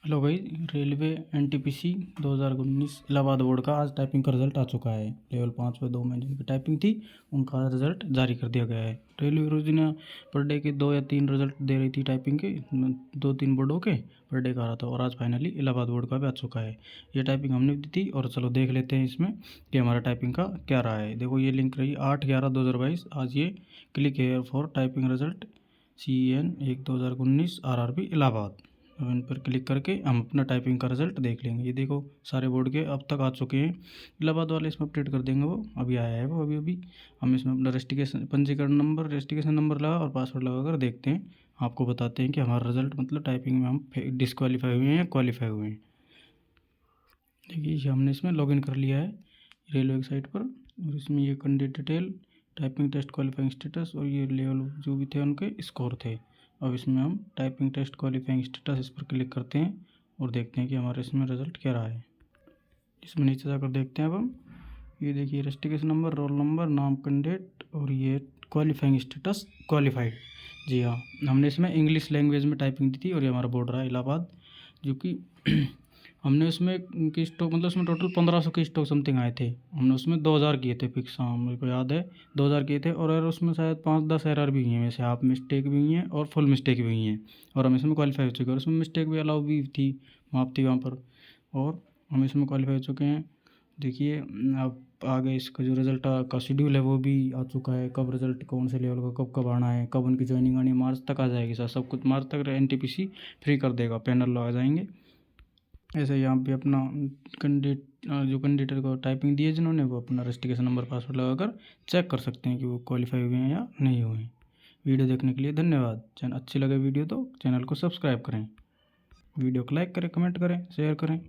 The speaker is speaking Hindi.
हेलो भाई। रेलवे एनटीपीसी 2019 इलाहाबाद बोर्ड का आज टाइपिंग का रिजल्ट आ चुका है। लेवल 5 में 2 में जिनकी टाइपिंग थी उनका रिजल्ट जारी कर दिया गया है। रेलवे रोजाना पर डे के 2 या 3 रिजल्ट दे रही थी टाइपिंग के, 2-3 बोर्डों के पर डे का आ रहा था, और आज फाइनली इलाहाबाद बोर्ड का भी आ चुका है। ये टाइपिंग हमने दी थी और चलो देख लेते हैं इसमें कि हमारा टाइपिंग का क्या रहा है। देखो ये लिंक रही 8/11/2022। आज ये click here for typing result CN1/2019 RRB Allahabad. अब इन पर क्लिक करके हम अपना टाइपिंग का रिजल्ट देख लेंगे। ये देखो सारे बोर्ड के अब तक आ चुके हैं। इलाहाबाद वाले इसमें अपडेट कर देंगे, वो अभी आया है वो अभी अभी। हम इसमें अपना रजिस्ट्रेशन पंजीकरण नंबर रजिस्ट्रेशन नंबर लगा और पासवर्ड लगा कर देखते हैं, आपको बताते हैं कि हमारा रिजल्ट मतलब टाइपिंग में हम डिस्क्वालीफाई हुए हैं या क्वालिफाई हुए हैं। देखिए ये हमने इसमें लॉगिन कर लिया है रेलवे की साइट पर, और इसमें ये candidate detail, typing test qualifying status और ये लेवल जो भी थे उनके स्कोर थे। अब इसमें हम टाइपिंग टेस्ट क्वालिफाइंग स्टेटस इस पर क्लिक करते हैं और देखते हैं कि हमारे इसमें रिजल्ट क्या रहा है। इसमें नीचे जाकर देखते हैं अब हम। ये देखिए रजिस्ट्रेशन नंबर, रोल नंबर, नाम कैंडिडेट और ये क्वालिफाइंग स्टेटस क्वालिफाइड। जी हाँ, हमने इसमें इंग्लिश लैंग्वेज में टाइपिंग दी थी और ये हमारा बोर्ड रहा इलाहाबाद, जो कि हमने उसमें की स्टॉक मतलब उसमें टोटल 1500 के स्टॉक समथिंग आए थे। हमने उसमें 2000 किए थे फिक्स, हाँ मेरे को याद है 2000 किए थे। और एरर उसमें शायद 5-10 एरर भी हुई हैं, वैसे हाफ मिस्टेक भी हुई हैं और फुल मिस्टेक भी हुई हैं, और हम इसमें क्वालिफाई हो चुके हैं। और उसमें मिस्टेक भी अलाउ भी थी, माफ थी वहाँ पर, और हम इसमें क्वालिफाई हो चुके हैं। देखिए अब आगे इसका जो रिजल्ट का शेड्यूल है वो भी आ चुका है, कब रिजल्ट कौन से लेवल का कब कब आना है, कब उनकी ज्वाइनिंग आनी है। मार्च तक आ जाएगी सर, सब कुछ मार्च तक एनटीपीसी फ्री कर देगा, पैनल लगा जाएंगे। ऐसे यहाँ पे अपना जो कैंडिडेट को टाइपिंग दी है जिन्होंने, वो अपना रजिस्ट्रेशन नंबर पासवर्ड लगाकर चेक कर सकते हैं कि वो क्वालिफाई हुए हैं या नहीं हुए हैं। वीडियो देखने के लिए धन्यवाद। चैनल अच्छी लगे वीडियो तो चैनल को सब्सक्राइब करें, वीडियो को लाइक करें, कमेंट करें, शेयर करें।